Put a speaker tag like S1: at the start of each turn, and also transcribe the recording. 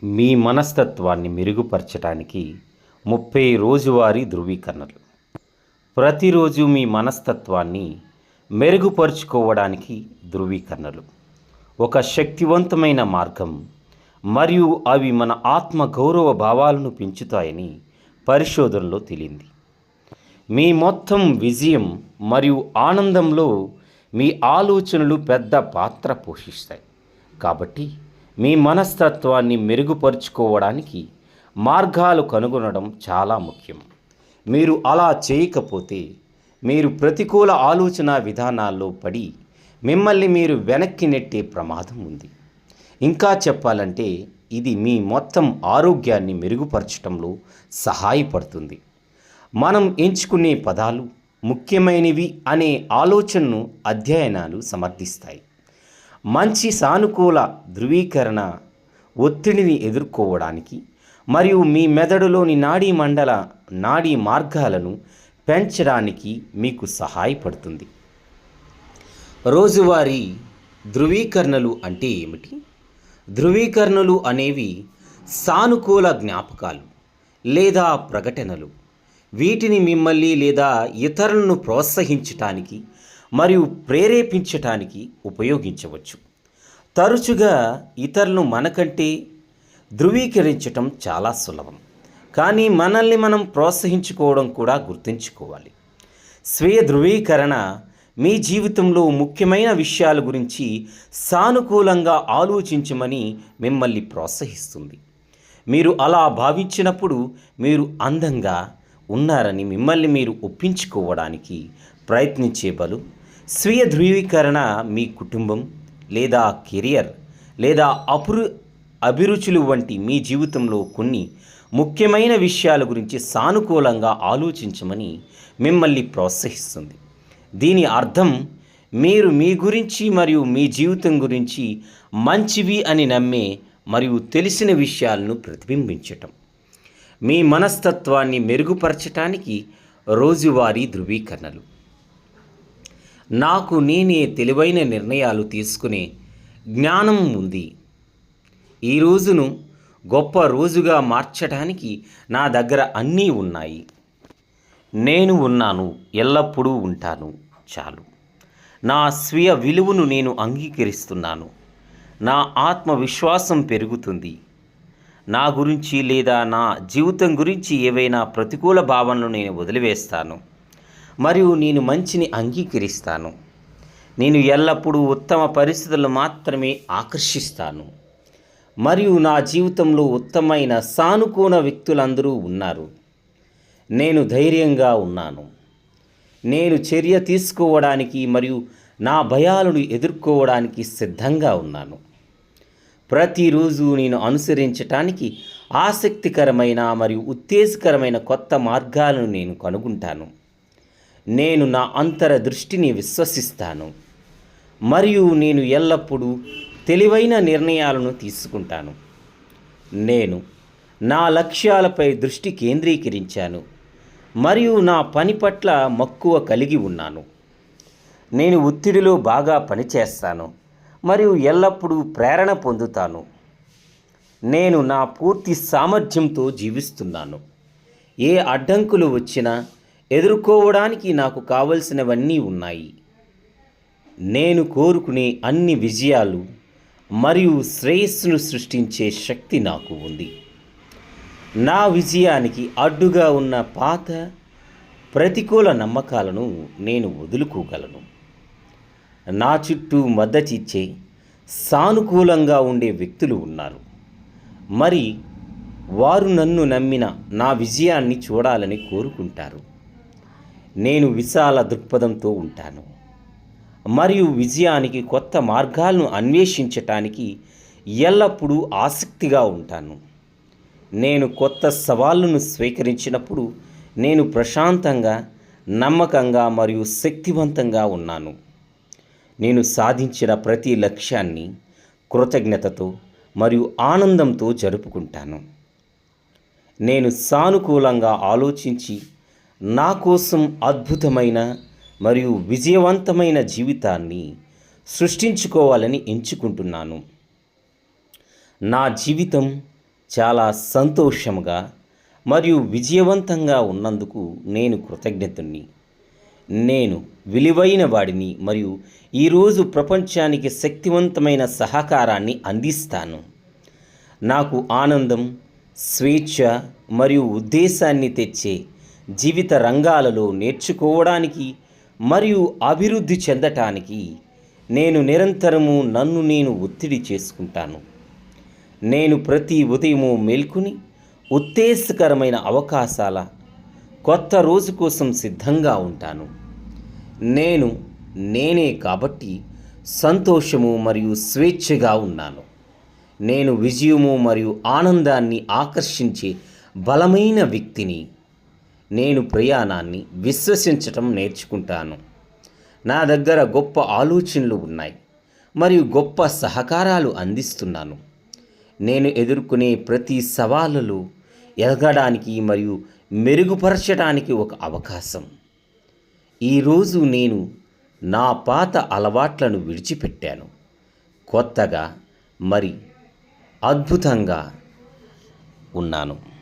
S1: మీ మనస్తత్వాన్ని మెరుగుపరచడానికి 30 రోజువారీ ధృవీకరణలు. ప్రతిరోజు మీ మనస్తత్వాన్ని మెరుగుపరుచుకోవడానికి ధృవీకరణలు ఒక శక్తివంతమైన మార్గం మరియు అవి మన ఆత్మ గౌరవ భావాలను పెంచుతాయని పరిశోధనలో తేలింది. మీ మొత్తం విజయం మరియు ఆనందంలో మీ ఆలోచనలు పెద్ద పాత్ర పోషిస్తాయి. కాబట్టి మీ మనస్తత్వాన్ని మెరుగుపరుచుకోవడానికి మార్గాలు కనుగొనడం చాలా ముఖ్యం. మీరు అలా చేయకపోతే మీరు ప్రతికూల ఆలోచన విధానాల్లో పడి మిమ్మల్ని మీరు వెనక్కి నెట్టే ప్రమాదం ఉంది. ఇంకా చెప్పాలంటే ఇది మీ మొత్తం ఆరోగ్యాన్ని మెరుగుపరచడంలో సహాయపడుతుంది. మనం ఎంచుకునే పదాలు ముఖ్యమైనవి అనే ఆలోచనను అధ్యయనాలు సమర్థిస్తాయి. మంచి సానుకూల ధృవీకరణ ఒత్తిడిని ఎదుర్కోవడానికి మరియు మీ మెదడులోని నాడీ మార్గాలను పెంచడానికి మీకు సహాయపడుతుంది. రోజువారీ ధృవీకరణలు అంటే ఏమిటి? ధృవీకరణలు అనేవి సానుకూల జ్ఞాపకాలు లేదా ప్రకటనలు. వీటిని మిమ్మల్ని లేదా ఇతరులను ప్రోత్సహించటానికి మరియు ప్రేరేపించటానికి ఉపయోగించవచ్చు. తరచుగా ఇతరులను మనకంటే ధృవీకరించటం చాలా సులభం, కానీ మనల్ని మనం ప్రోత్సహించుకోవడం కూడా గుర్తుంచుకోవాలి. స్వీయ ధృవీకరణ మీ జీవితంలో ముఖ్యమైన విషయాల గురించి సానుకూలంగా ఆలోచించమని మిమ్మల్ని ప్రోత్సహిస్తుంది. మీరు అలా భావించినప్పుడు మీరు అందంగా ఉన్నారని మిమ్మల్ని మీరు ఒప్పించుకోవడానికి ప్రయత్నించే బలు. స్వీయ ధృవీకరణ మీ కుటుంబం లేదా కెరియర్ లేదా అభిరుచులు వంటి మీ జీవితంలో కొన్ని ముఖ్యమైన విషయాల గురించి సానుకూలంగా ఆలోచించమని మిమ్మల్ని ప్రోత్సహిస్తుంది. దీని అర్థం మీరు మీ గురించి మరియు మీ జీవితం గురించి మంచివి అని నమ్మే మరియు తెలిసిన విషయాలను ప్రతిబింబించటం. మీ మనస్తత్వాన్ని మెరుగుపరచటానికి రోజువారీ ధృవీకరణలు. నాకు నేనే తెలివైన నిర్ణయాలు తీసుకునే జ్ఞానం ఉంది. ఈ రోజును గొప్ప రోజుగా మార్చడానికి నా దగ్గర అన్నీ ఉన్నాయి. నేను ఉన్నాను, ఎల్లప్పుడూ ఉంటాను, చాలు. నా స్వీయ విలువను నేను అంగీకరిస్తున్నాను. నా ఆత్మవిశ్వాసం పెరుగుతుంది. నా గురించి లేదా నా జీవితం గురించి ఏవైనా ప్రతికూల భావనలు నేను వదిలివేస్తాను మరియు నేను మంచిని అంగీకరిస్తాను. నేను ఎల్లప్పుడూ ఉత్తమ పరిస్థితులను మాత్రమే ఆకర్షిస్తాను మరియు నా జీవితంలో ఉత్తమమైన సానుకూల వ్యక్తులందరూ ఉన్నారు. నేను ధైర్యంగా ఉన్నాను. నేను చర్య తీసుకోవడానికి మరియు నా భయాలను ఎదుర్కోవడానికి సిద్ధంగా ఉన్నాను. ప్రతిరోజు నేను అనుసరించటానికి ఆసక్తికరమైన మరియు ఉత్తేజకరమైన కొత్త మార్గాలను నేను కనుగొంటాను. నేను నా అంతర్దృష్టిని విశ్వసిస్తాను మరియు నేను ఎల్లప్పుడూ తెలివైన నిర్ణయాలను తీసుకుంటాను. నేను నా లక్ష్యాలపై దృష్టి కేంద్రీకరించాను మరియు నా పని పట్ల మక్కువ కలిగి ఉన్నాను. నేను ఒత్తిడిలో బాగా పనిచేస్తాను మరియు ఎల్లప్పుడూ ప్రేరణ పొందుతాను. నేను నా పూర్తి సామర్థ్యంతో జీవిస్తున్నాను. ఏ అడ్డంకులు వచ్చినా ఎదుర్కోవడానికి నాకు కావలసినవన్నీ ఉన్నాయి. నేను కోరుకునే అన్ని విజయాలు మరియు శ్రేయస్సును సృష్టించే శక్తి నాకు ఉంది. నా విజయానికి అడ్డుగా ఉన్న పాత ప్రతికూల నమ్మకాలను నేను వదులుకోగలను. నా చుట్టూ మద్దతిచ్చే సానుకూలంగా ఉండే వ్యక్తులు ఉన్నారు, మరి వారు నన్ను నమ్మిన నా విజయాన్ని చూడాలని కోరుకుంటారు. నేను విశాల దృక్పథంతో ఉంటాను మరియు విజయానికి కొత్త మార్గాలను అన్వేషించటానికి ఎల్లప్పుడూ ఆసక్తిగా ఉంటాను. నేను కొత్త సవాళ్ళను స్వీకరించినప్పుడు నేను ప్రశాంతంగా, నమ్మకంగా మరియు శక్తివంతంగా ఉన్నాను. నేను సాధించిన ప్రతి లక్ష్యాన్ని కృతజ్ఞతతో మరియు ఆనందంతో జరుపుకుంటాను. నేను సానుకూలంగా ఆలోచించి నా కోసం అద్భుతమైన మరియు విజయవంతమైన జీవితాన్ని సృష్టించుకోవాలని ఎంచుకుంటున్నాను. నా జీవితం చాలా సంతోషముగా మరియు విజయవంతంగా ఉన్నందుకు నేను కృతజ్ఞతుణ్ణి. నేను విలువైన వాడిని మరియు ఈరోజు ప్రపంచానికి శక్తివంతమైన సహకారాన్ని అందిస్తాను. నాకు ఆనందం, స్వేచ్ఛ మరియు ఉద్దేశాన్ని తెచ్చే జీవిత రంగాలలో నేర్చుకోవడానికి మరియు అభివృద్ధి చెందటానికి నేను నిరంతరము నన్ను నేను ఒత్తిడి చేసుకుంటాను. నేను ప్రతి ఉదయము మేల్కొని ఉత్తేజకరమైన అవకాశాల కొత్త రోజు కోసం సిద్ధంగా ఉంటాను. నేనే కాబట్టి సంతోషము మరియు స్వేచ్ఛగా ఉన్నాను. నేను విజయము మరియు ఆనందాన్ని ఆకర్షించే బలమైన వ్యక్తిని. నేను ప్రయాణాన్ని విశ్వసించటం నేర్చుకుంటాను. నా దగ్గర గొప్ప ఆలోచనలు ఉన్నాయి మరియు గొప్ప సహకారాలు అందిస్తున్నాను. నేను ఎదుర్కొనే ప్రతి సవాలులో ఎదగడానికి మరియు మెరుగుపరచడానికి ఒక అవకాశం. ఈరోజు నేను నా పాత అలవాట్లను విడిచిపెట్టాను. కొత్తగా మరి అద్భుతంగా ఉన్నాను.